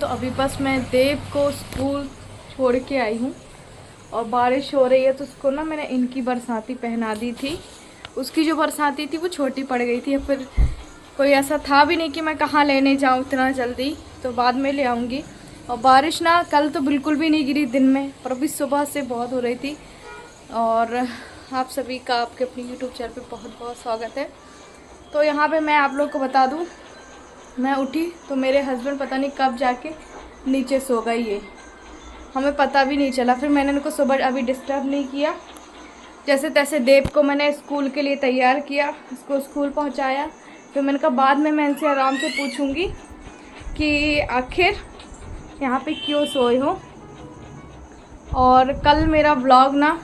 तो अभी बस मैं देव को स्कूल छोड़ के आई हूँ और बारिश हो रही है तो उसको ना मैंने इनकी बरसाती पहना दी थी। उसकी जो बरसाती थी वो छोटी पड़ गई थी, फिर कोई ऐसा था भी नहीं कि मैं कहाँ लेने जाऊँ इतना जल्दी, तो बाद में ले आऊँगी। और बारिश ना कल तो बिल्कुल भी नहीं गिरी दिन में, पर अभी सुबह से बहुत हो रही थी। और आप सभी का आपके अपनी यूट्यूब चैनल पे बहुत बहुत स्वागत है। तो यहाँ पे मैं आप लोग को बता दूँ, मैं उठी तो मेरे हस्बैंड पता नहीं कब जाके नीचे सो गई है, हमें पता भी नहीं चला। फिर मैंने उनको सुबह अभी डिस्टर्ब नहीं किया, जैसे तैसे देव को मैंने स्कूल के लिए तैयार किया, उसको स्कूल पहुंचाया। फिर मैंने कहा बाद में मैं इनसे आराम से पूछूंगी कि आखिर यहाँ पे क्यों सोए हो। और कल मेरा व्लॉग ना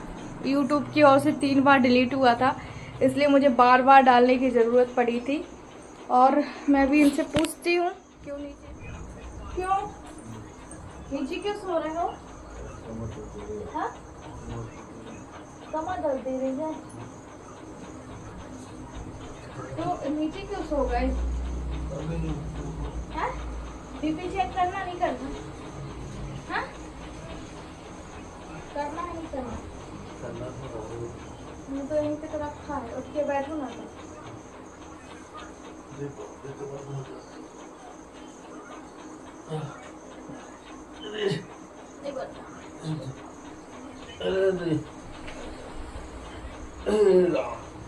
यूट्यूब की ओर से 3 बार डिलीट हुआ था, इसलिए मुझे बार बार डालने की ज़रूरत पड़ी थी। और मैं भी इनसे पूछती हूँ क्यों नीचे क्यों सो रहे हो? हाँ, कमर दर्द दे रही है तो नीचे क्यों सो गए? हाँ, बीपी चेक करना नहीं करना? हाँ, करना है नहीं करना? मैं तो यहीं पे तो रखा है, उठ के बैठो ना।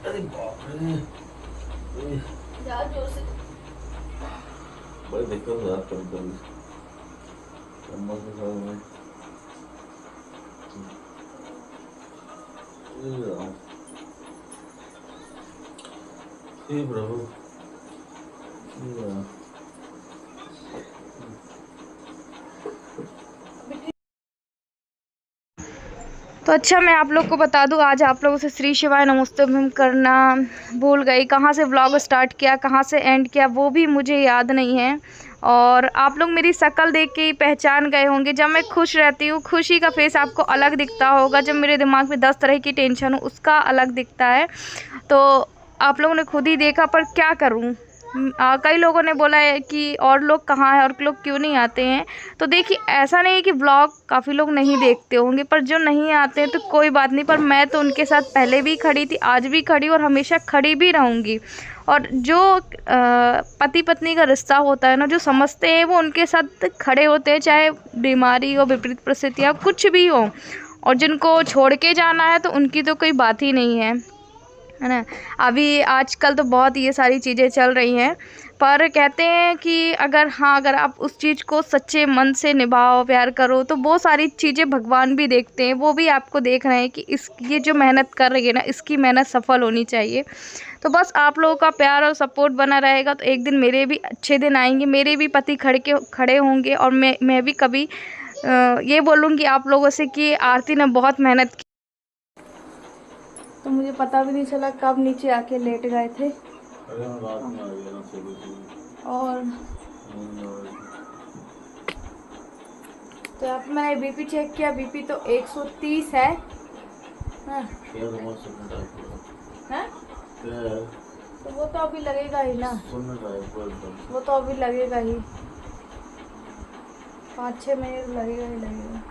अरे बाप रे, जाओ जोर से। बड़ी दिक्कत हो जाती है कभी कमर के साथ में। प्रभु तो अच्छा, मैं आप लोग को बता दूं, आज आप लोगों से श्री शिवाय नमोस्तुभ्यं करना भूल गई। कहाँ से व्लॉग स्टार्ट किया, कहाँ से एंड किया, वो भी मुझे याद नहीं है। और आप लोग मेरी शक्ल देख के ही पहचान गए होंगे। जब मैं खुश रहती हूँ, खुशी का फेस आपको अलग दिखता होगा। जब मेरे दिमाग में 10 तरह की टेंशन हो, उसका अलग दिखता है। तो आप लोगों ने खुद ही देखा, पर क्या करूँ। कई लोगों ने बोला है कि और लोग कहाँ हैं और लोग क्यों नहीं आते हैं। तो देखिए, ऐसा नहीं है कि ब्लॉग काफ़ी लोग नहीं देखते होंगे, पर जो नहीं आते हैं तो कोई बात नहीं। पर मैं तो उनके साथ पहले भी खड़ी थी, आज भी खड़ी और हमेशा खड़ी भी रहूँगी। और जो पति पत्नी का रिश्ता होता है ना, जो समझते हैं वो उनके साथ खड़े होते हैं, चाहे बीमारी हो, विपरीत परिस्थितियाँ कुछ भी हो। और जिनको छोड़ के जाना है तो उनकी तो कोई बात ही नहीं है ना। अभी आजकल तो बहुत ये सारी चीज़ें चल रही हैं, पर कहते हैं कि अगर आप उस चीज़ को सच्चे मन से निभाओ, प्यार करो, तो वो सारी चीज़ें भगवान भी देखते हैं। वो भी आपको देख रहे हैं कि ये जो मेहनत कर रही है ना, इसकी मेहनत सफल होनी चाहिए। तो बस आप लोगों का प्यार और सपोर्ट बना रहेगा तो एक दिन मेरे भी अच्छे दिन आएंगे, मेरे भी पति खड़े होंगे। और मैं भी कभी ये बोलूँगी आप लोगों से कि आरती ने बहुत मेहनत की। तो मुझे पता भी नहीं चला कब नीचे आके लेट गए थे। और तो अब मैंने बीपी चेक किया, बीपी तो 130 है। हाँ? हाँ? तो वो तो अभी लगेगा ही ना, वो तो अभी लगेगा ही, 5-6 मिनट लगेगा ही लगेगा।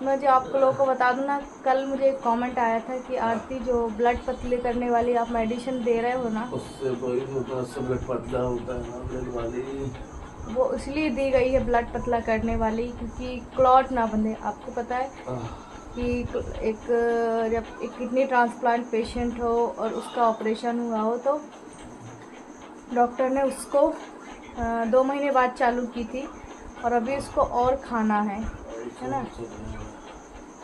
मैं जो आप लोगों को बता दूं ना, कल मुझे एक कमेंट आया था कि आरती जो ब्लड पतले करने वाली आप मेडिसिन दे रहे हो ना, उससे कोई ब्लड पतला होता है ना, ब्लड वाली वो इसलिए दी गई है ब्लड पतला करने वाली, क्योंकि क्लॉट ना बंधे। आपको पता है कि जब एक किडनी ट्रांसप्लांट पेशेंट हो और उसका ऑपरेशन हुआ हो, तो डॉक्टर ने उसको 2 महीने बाद चालू की थी, और अभी उसको और खाना है ना,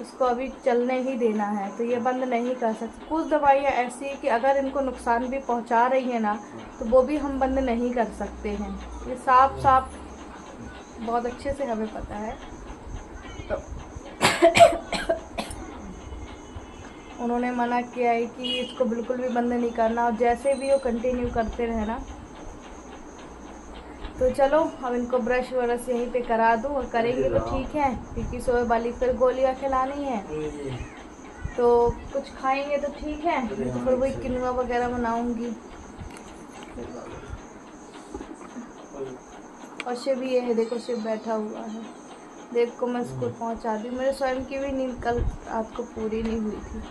इसको अभी चलने ही देना है। तो ये बंद नहीं कर सकते। कुछ दवाइयाँ ऐसी है कि अगर इनको नुकसान भी पहुंचा रही है ना, तो वो भी हम बंद नहीं कर सकते हैं। ये साफ बहुत अच्छे से हमें पता है। तो उन्होंने मना किया है कि इसको बिल्कुल भी बंद नहीं करना, और जैसे भी वो कंटिन्यू करते रहना। तो चलो अब इनको ब्रश व्रश यहीं पे करा दूँ, और करेंगे तो ठीक है, क्योंकि सोए वाली फिर गोलियाँ खिलानी है। तो कुछ खाएंगे तो ठीक है, तो फिर वही किनुआ वगैरह बनाऊंगी। और शिव ये है, देखो शिव बैठा हुआ है, देखो मैं स्कूल पहुंचा दी। मेरे स्वयं की भी नींद कल रात को पूरी नहीं हुई थी,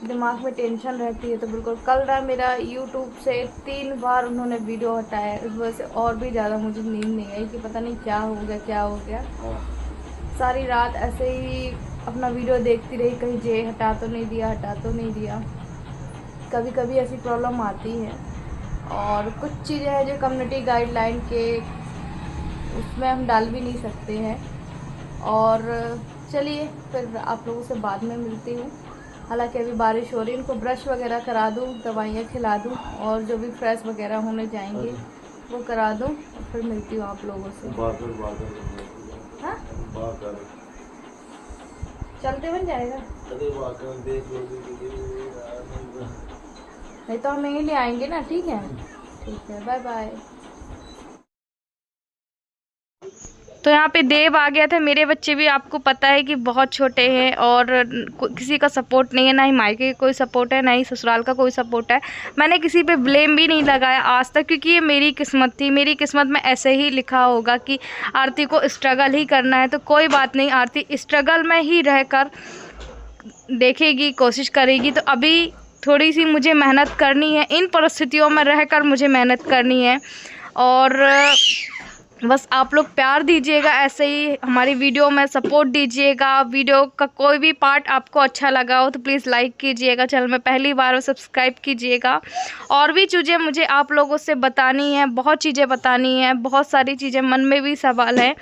दिमाग में टेंशन रहती है। तो बिल्कुल कल ना मेरा यूट्यूब से 3 बार उन्होंने वीडियो हटाया, इस वजह से और भी ज़्यादा मुझे नींद नहीं आई कि पता नहीं क्या हो गया। सारी रात ऐसे ही अपना वीडियो देखती रही, कहीं जे हटा तो नहीं दिया। कभी कभी ऐसी प्रॉब्लम आती है। और कुछ चीज़ें हैं जो कम्युनिटी गाइडलाइन के उसमें हम डाल भी नहीं सकते हैं। और चलिए फिर आप लोगों से बाद में मिलती हूँ। हालांकि अभी बारिश हो रही है, इनको ब्रश वगैरह करा दूँ, दवाइयाँ खिला दूँ, और जो भी फ्रेश वगैरह होने जाएंगे वो करा दूँ, और फिर मिलती हूँ आप लोगों से। हाँ चलते बन जाएगा, नहीं तो हम यहीं ले आएंगे ना। ठीक है, बाय बाय। तो यहाँ पे देव आ गया था। मेरे बच्चे भी आपको पता है कि बहुत छोटे हैं और किसी का सपोर्ट नहीं है, ना ही मायके का कोई सपोर्ट है, ना ही ससुराल का कोई सपोर्ट है। मैंने किसी पे ब्लेम भी नहीं लगाया आज तक, क्योंकि ये मेरी किस्मत थी। मेरी किस्मत में ऐसे ही लिखा होगा कि आरती को स्ट्रगल ही करना है, तो कोई बात नहीं, आरती स्ट्रगल में ही रहकर देखेगी, कोशिश करेगी। तो अभी थोड़ी सी मुझे मेहनत करनी है, इन परिस्थितियों में रहकर मुझे मेहनत करनी है। और बस आप लोग प्यार दीजिएगा, ऐसे ही हमारी वीडियो में सपोर्ट दीजिएगा। वीडियो का कोई भी पार्ट आपको अच्छा लगा हो तो प्लीज़ लाइक कीजिएगा, चैनल में पहली बार हो सब्सक्राइब कीजिएगा। और भी चीज़ें मुझे आप लोगों से बतानी है, बहुत चीज़ें बतानी है, बहुत सारी चीज़ें, मन में भी सवाल है,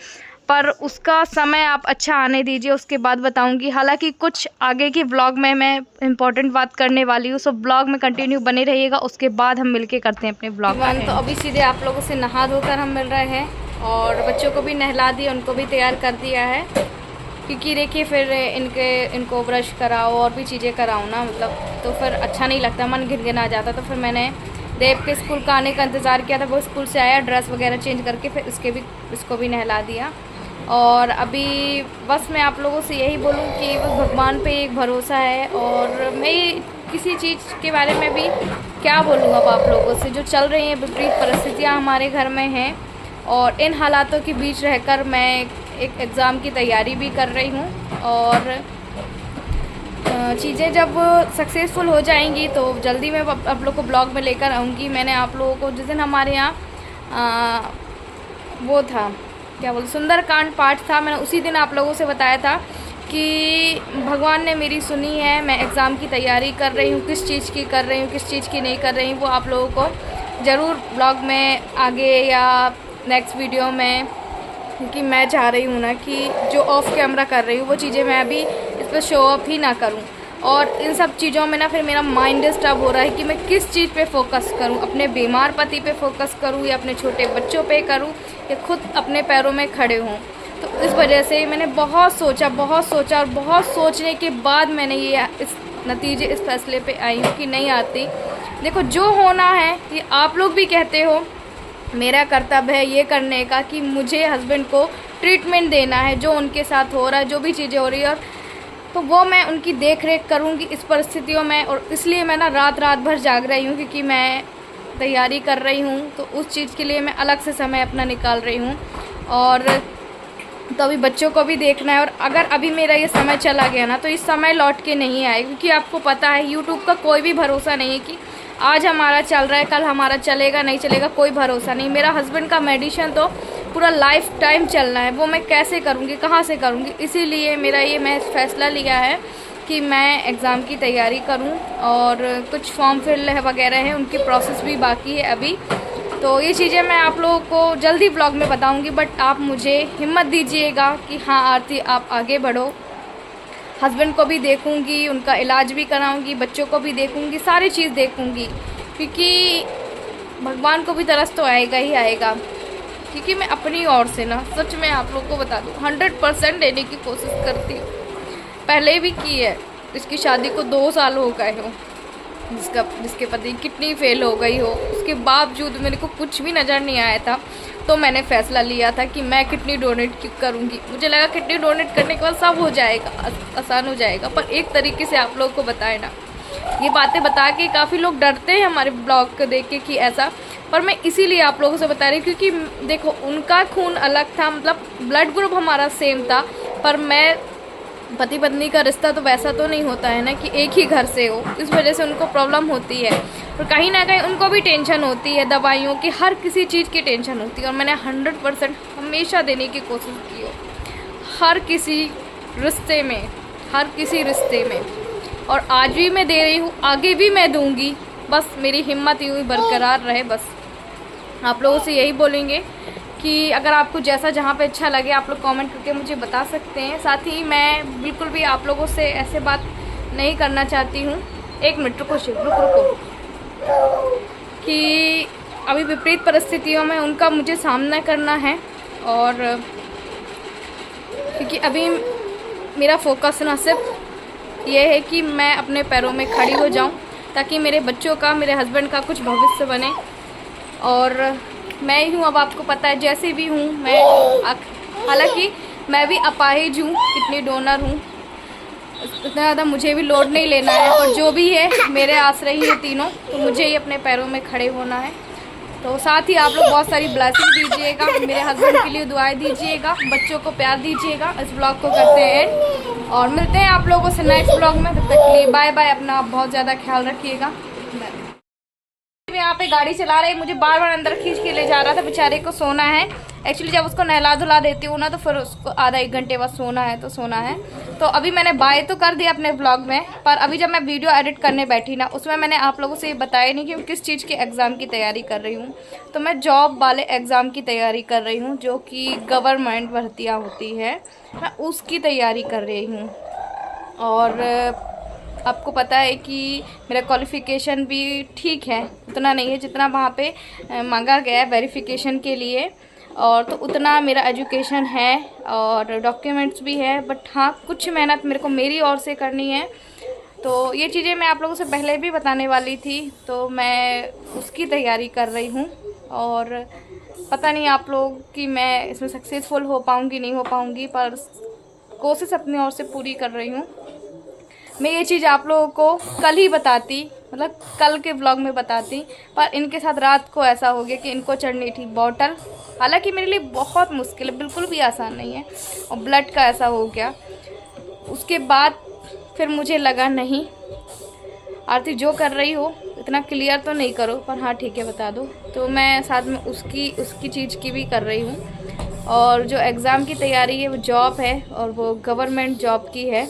पर उसका समय आप अच्छा आने दीजिए, उसके बाद बताऊंगी। हालांकि कुछ आगे की व्लॉग में मैं इंपॉर्टेंट बात करने वाली हूँ, सो व्लॉग में कंटिन्यू बने रहिएगा। उसके बाद हम मिलके करते हैं अपने व्लॉग का। तो अभी सीधे आप लोगों से नहा धोकर हम मिल रहे हैं, और बच्चों को भी नहला दिया, उनको भी तैयार कर दिया है, क्योंकि देखिए फिर इनको ब्रश कराओ और भी चीज़ें कराओ ना, मतलब तो फिर अच्छा नहीं लगता, मन घिन जाता। तो फिर मैंने देव के स्कूल का आने का इंतज़ार किया था, वो स्कूल से आया, ड्रेस वगैरह चेंज करके फिर इसको भी नहला दिया। और अभी बस मैं आप लोगों से यही बोलूँ कि बस भगवान पे एक भरोसा है। और मैं किसी चीज़ के बारे में भी क्या बोलूँ अब आप लोगों से, जो चल रही हैं विपरीत परिस्थितियाँ हमारे घर में हैं, और इन हालातों के बीच रहकर मैं एक एग्ज़ाम की तैयारी भी कर रही हूँ। और चीज़ें जब सक्सेसफुल हो जाएंगी तो जल्दी मैं आप लोग को ब्लॉग में लेकर आऊँगी। मैंने आप लोगों को जिस दिन हमारे यहाँ वो था, क्या बोलते, सुंदरकांड पाठ था, मैंने उसी दिन आप लोगों से बताया था कि भगवान ने मेरी सुनी है। मैं एग्ज़ाम की तैयारी कर रही हूँ, किस चीज़ की कर रही हूँ, किस चीज़ की नहीं कर रही हूँ, वो आप लोगों को ज़रूर ब्लॉग में आगे या नेक्स्ट वीडियो में, क्योंकि मैं चाह रही हूँ ना कि जो ऑफ कैमरा कर रही हूँ वो चीज़ें मैं अभी इस पर शो ऑफ ही ना करूँ। और इन सब चीज़ों में ना फिर मेरा माइंड डिस्टर्ब हो रहा है कि मैं किस चीज़ पे फोकस करूं, अपने बीमार पति पे फोकस करूं या अपने छोटे बच्चों पे करूं या खुद अपने पैरों में खड़े हों। तो इस वजह से मैंने बहुत सोचा और बहुत सोचने के बाद मैंने इस फैसले पे आई हूँ कि नहीं आती, देखो जो होना है ये आप लोग भी कहते हो, मेरा कर्तव्य है ये करने का कि मुझे हस्बैंड को ट्रीटमेंट देना है, जो उनके साथ हो रहा है, जो भी चीज़ें हो रही है, और तो वो मैं उनकी देख रेख करूँगी इस परिस्थितियों में। और इसलिए मैं ना रात भर जाग रही हूँ, क्योंकि मैं तैयारी कर रही हूँ, तो उस चीज़ के लिए मैं अलग से समय अपना निकाल रही हूँ। और तो अभी बच्चों को भी देखना है, और अगर अभी मेरा ये समय चला गया ना तो इस समय लौट के नहीं आए, क्योंकि आपको पता है यूट्यूब का कोई भी भरोसा नहीं है कि आज हमारा चल रहा है कल हमारा चलेगा नहीं चलेगा, कोई भरोसा नहीं। मेरा हस्बैंड का मेडिसिन तो पूरा लाइफ टाइम चलना है, वो मैं कैसे करूँगी, कहाँ से करूँगी। इसीलिए मैं फैसला लिया है कि मैं एग्ज़ाम की तैयारी करूँ, और कुछ फॉर्म फिल वगैरह है उनकी प्रोसेस भी बाकी है अभी। तो ये चीज़ें मैं आप लोगों को जल्दी ब्लॉग में बताऊँगी, बट आप मुझे हिम्मत दीजिएगा कि हाँ आरती आप आगे बढ़ो। हस्बैंड को भी देखूँगी, उनका इलाज भी कराऊँगी, बच्चों को भी देखूँगी, सारी चीज़ देखूँगी, क्योंकि भगवान को भी तरस तो आएगा ही आएगा। क्योंकि मैं अपनी ओर से ना सच में आप लोग को बता दूँ 100% देने की कोशिश करती हूँ, पहले भी की है। इसकी शादी को 2 साल हो गए हो, जिसके पति किडनी फेल हो गई हो, उसके बावजूद मेरे को कुछ भी नज़र नहीं आया था। तो मैंने फ़ैसला लिया था कि मैं किडनी डोनेट करूँगी। मुझे लगा किडनी डोनेट करने के बाद सब हो जाएगा, आसान हो जाएगा। पर एक तरीके से आप लोगों को बताए ना, ये बातें बता के काफ़ी लोग डरते हैं हमारे ब्लॉग को देख के कि ऐसा, पर मैं इसीलिए आप लोगों से बता रही हूँ क्योंकि देखो उनका खून अलग था, मतलब ब्लड ग्रुप हमारा सेम था, पर मैं पति पत्नी का रिश्ता तो वैसा तो नहीं होता है ना कि एक ही घर से हो, इस वजह से उनको प्रॉब्लम होती है। और कहीं ना कहीं उनको भी टेंशन होती है, दवाइयों की, हर किसी चीज़ की टेंशन होती है। और मैंने 100% हमेशा देने की कोशिश की हो, हर किसी रिश्ते में, हर किसी रिश्ते में। और आज भी मैं दे रही हूँ, आगे भी मैं दूँगी। बस मेरी हिम्मत यूँ ही बरकरार रहे। बस आप लोगों से यही बोलेंगे कि अगर आपको जैसा जहाँ पे अच्छा लगे आप लोग कमेंट करके मुझे बता सकते हैं। साथ ही मैं बिल्कुल भी आप लोगों से ऐसे बात नहीं करना चाहती हूँ। एक मिनट रुको शिव, रुको कि अभी विपरीत परिस्थितियों में उनका मुझे सामना करना है। और क्योंकि अभी मेरा फोकस ना सिर्फ ये है कि मैं अपने पैरों में खड़ी हो जाऊँ, ताकि मेरे बच्चों का, मेरे हस्बैंड का कुछ भविष्य बने। और मैं ही हूँ, अब आपको पता है जैसे भी हूँ मैं, हालांकि मैं भी अपाहिज हूँ, किडनी डोनर हूँ, इतना ज़्यादा मुझे भी लोड नहीं लेना है। पर जो भी है मेरे आश्रय ही है तीनों, तो मुझे ही अपने पैरों में खड़े होना है। तो साथ ही आप लोग बहुत सारी ब्लेसिंग दीजिएगा, मेरे हस्बैंड के लिए दुआएं दीजिएगा, बच्चों को प्यार दीजिएगा। इस ब्लॉग को करते हैं और मिलते हैं आप लोगों से नेक्स्ट ब्लॉग में। तब तक के लिए बाय बाय, अपना आप बहुत ज़्यादा ख्याल रखिएगा। यहाँ पे गाड़ी चला रहे, मुझे बार बार अंदर खींच के ले जा रहा था, बेचारे को सोना है। एक्चुअली जब उसको नहला धुला देती हूँ ना, तो फिर उसको आधा एक घंटे बाद सोना है, तो सोना है। तो अभी मैंने बाय तो कर दिया अपने ब्लॉग में, पर अभी जब मैं वीडियो एडिट करने बैठी ना, उसमें मैंने आप लोगों से ये बताया नहीं कि मैं किस चीज़ के एग्ज़ाम की तैयारी कर रही हूँ। तो मैं जॉब वाले एग्ज़ाम की तैयारी कर रही हूँ, जो कि गवर्नमेंट भर्तियाँ होती है, मैं उसकी तैयारी कर रही हूँ। और आपको पता है कि मेरा क्वालिफ़िकेशन भी ठीक है, उतना नहीं है जितना वहाँ पे मांगा गया है वेरिफिकेशन के लिए, और तो उतना मेरा एजुकेशन है और डॉक्यूमेंट्स भी है। बट हाँ, कुछ मेहनत मेरे को मेरी ओर से करनी है। तो ये चीज़ें मैं आप लोगों से पहले भी बताने वाली थी, तो मैं उसकी तैयारी कर रही हूँ। और पता नहीं आप लोग कि मैं इसमें सक्सेसफुल हो पाऊँगी नहीं हो पाऊँगी, पर कोशिश अपनी ओर से पूरी कर रही हूँ। मैं ये चीज़ आप लोगों को कल ही बताती, मतलब कल के व्लॉग में बताती, पर इनके साथ रात को ऐसा हो गया कि इनको चढ़नी थी बॉटल। हालांकि मेरे लिए बहुत मुश्किल है, बिल्कुल भी आसान नहीं है, और ब्लड का ऐसा हो गया। उसके बाद फिर मुझे लगा नहीं आरती, जो कर रही हो इतना क्लियर तो नहीं करो, पर हाँ ठीक है बता दो। तो मैं साथ में उसकी चीज़ की भी कर रही हूँ। और जो एग्ज़ाम की तैयारी है वो जॉब है, और वो गवर्नमेंट जॉब की है।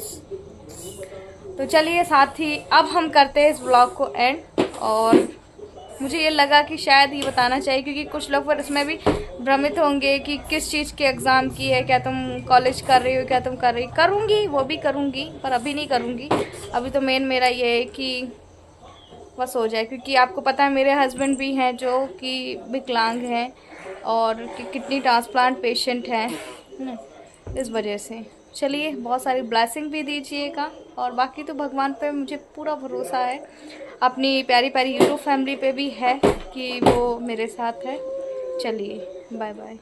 तो चलिए, साथ ही अब हम करते हैं इस ब्लॉग को एंड। और मुझे ये लगा कि शायद ये बताना चाहिए, क्योंकि कुछ लोग पर इसमें भी भ्रमित होंगे कि किस चीज़ के एग्ज़ाम की है, क्या तुम कॉलेज कर रही हो, क्या तुम कर रही। करूँगी, वो भी करूँगी, पर अभी नहीं करूँगी। अभी तो मेन मेरा ये है कि बस हो जाए, क्योंकि आपको पता है मेरे हस्बैंड भी हैं जो कि विकलांग हैं और किडनी ट्रांसप्लांट पेशेंट हैं, इस वजह से। चलिए, बहुत सारी ब्लेसिंग भी दीजिएगा, और बाकी तो भगवान पे मुझे पूरा भरोसा है, अपनी प्यारी प्यारी यूट्यूब फैमिली पे भी है कि वो मेरे साथ है। चलिए, बाय बाय।